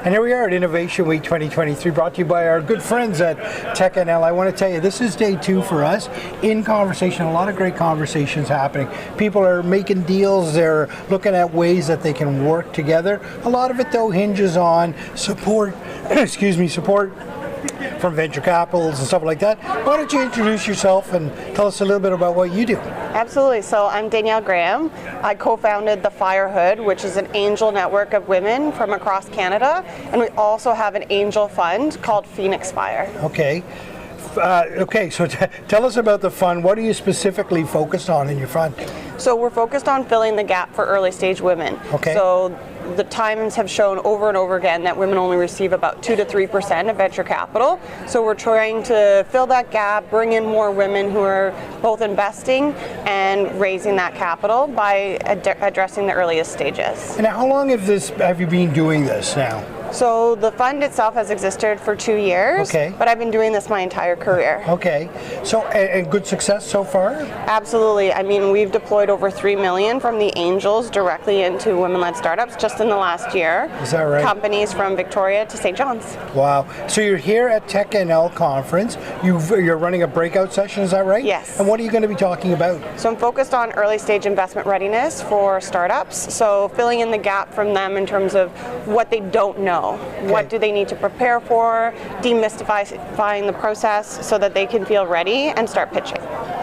And here we are at Innovation Week 2023, brought to you by our good friends at TechNL. I want to tell you, this is day 2 for us in conversation. A lot of great conversations happening. People are making deals. They're looking at ways that they can work together. A lot of it, though, hinges on support, support from venture capitals and stuff like that. Why don't you introduce yourself and tell us a little bit about what you do? Absolutely. So I'm Danielle Graham. I co-founded the Firehood, which is an angel network of women from across Canada. And we also have an angel fund called Phoenix Fire. Okay. So tell us about the fund. What are you specifically focused on in your fund? So we're focused on filling the gap for early stage women. Okay. So the times have shown over and over again that women only receive about 2 to 3% of venture capital. So we're trying to fill that gap, bring in more women who are both investing and raising that capital by addressing the earliest stages. And how long have you been doing this now? So the fund itself has existed for 2 years, okay, but I've been doing this my entire career. Okay, so and good success so far? Absolutely. I mean, we've deployed over $3 million from the angels directly into women-led startups just in the last year. Is that right? Companies from Victoria to St. John's. Wow. So you're here at TechNL conference. You're running a breakout session, is that right? Yes. And what are you going to be talking about? So I'm focused on early stage investment readiness for startups. So filling in the gap from them in terms of what they don't know. Okay. What do they need to prepare for, demystifying the process so that they can feel ready and start pitching.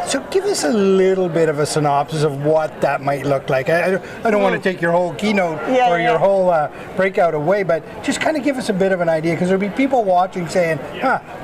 So give us a little bit of a synopsis of what that might look like. I don't want to take your whole keynote your whole breakout away, but just kind of give us a bit of an idea, because there'll be people watching saying,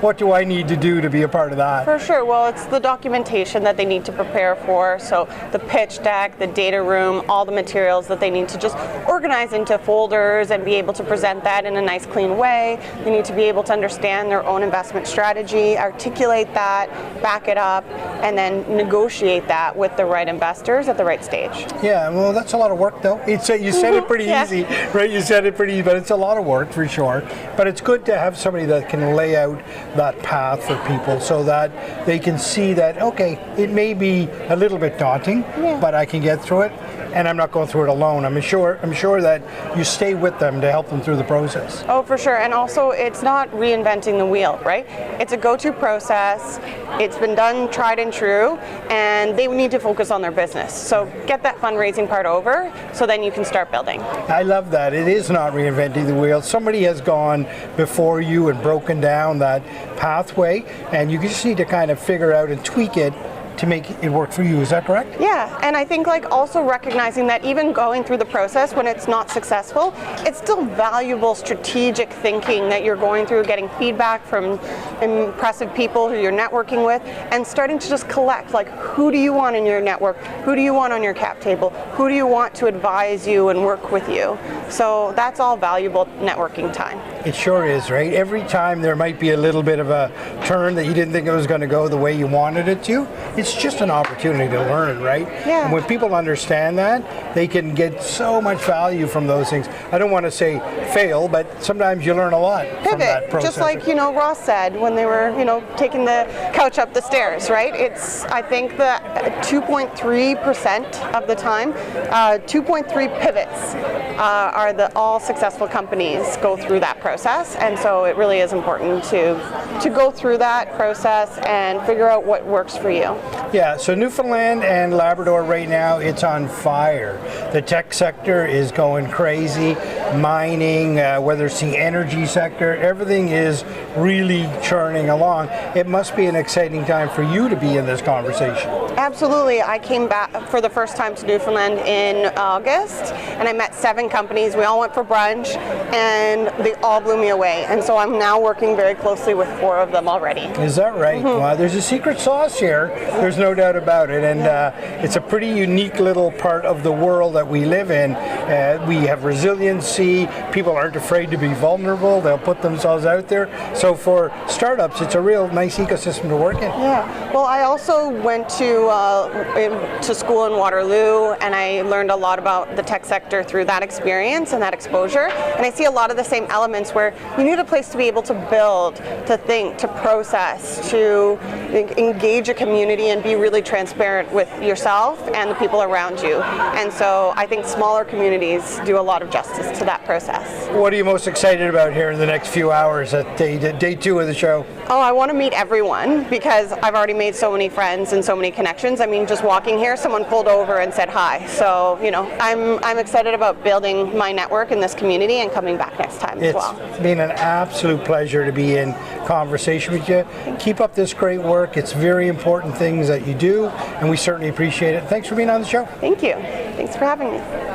what do I need to do to be a part of that? For sure. Well, it's the documentation that they need to prepare for. So the pitch deck, the data room, all the materials that they need to just organize into folders and be able to present that in a nice, clean way. They need to be able to understand their own investment strategy, articulate that, back it up, and then negotiate that with the right investors at the right stage. Yeah, well, that's a lot of work, though. You said it pretty easy, right? You said it pretty easy, but it's a lot of work for sure. But it's good to have somebody that can lay out that path for people so that they can see that, okay, it may be a little bit daunting, but I can get through it. And I'm not going through it alone. I'm sure that you stay with them to help them through the process. Oh, for sure. And also, it's not reinventing the wheel, right? It's a go-to process. It's been done, tried and true, and they need to focus on their business. So get that fundraising part over, so then you can start building. I love that. It is not reinventing the wheel. Somebody has gone before you and broken down that pathway, and you just need to kind of figure out and tweak it to make it work for you. Is that correct? Yeah, and I think also recognizing that even going through the process when it's not successful, it's still valuable strategic thinking that you're going through, getting feedback from impressive people who you're networking with, and starting to just collect, who do you want in your network? Who do you want on your cap table? Who do you want to advise you and work with you? So that's all valuable networking time. It sure is, right? Every time there might be a little bit of a turn that you didn't think it was going to go the way you wanted it to, it's just an opportunity to learn, right? Yeah. And when people understand that, they can get so much value from those things. I don't want to say fail, but sometimes you learn a lot from that process. Just like, Ross said when they were, taking the couch up the stairs, right? It's, I think that 2.3% of the time, 2.3 pivots are all successful companies go through that process. And so it really is important to go through that process and figure out what works for you. Yeah, so Newfoundland and Labrador right now, it's on fire. The tech sector is going crazy. Mining, whether it's the energy sector, everything is really churning along. It must be an exciting time for you to be in this conversation. Absolutely. I came back for the first time to Newfoundland in August, and I met 7 companies. We all went for brunch, and they all blew me away. And so I'm now working very closely with 4 of them already. Is that right? Mm-hmm. Well, there's a secret sauce here. There's no doubt about it. And it's a pretty unique little part of the world that we live in. We have resiliency. People aren't afraid to be vulnerable. They'll put themselves out there. So for startups, it's a real nice ecosystem to work in. Yeah. Well, I also went to school in Waterloo, and I learned a lot about the tech sector through that experience and that exposure. And I see a lot of the same elements where you need a place to be able to build, to think, to process, to engage a community and be really transparent with yourself and the people around you. And so I think smaller communities do a lot of justice to that process. What are you most excited about here in the next few hours at day 2 of the show? Oh, I want to meet everyone because I've already made so many friends and so many connections. I mean, just walking here, someone pulled over and said hi. So, I'm excited about building my network in this community and coming back next time as well. It's been an absolute pleasure to be in conversation with you. Keep up this great work. It's very important things that you do, and we certainly appreciate it. Thanks for being on the show. Thank you. Thanks for having me.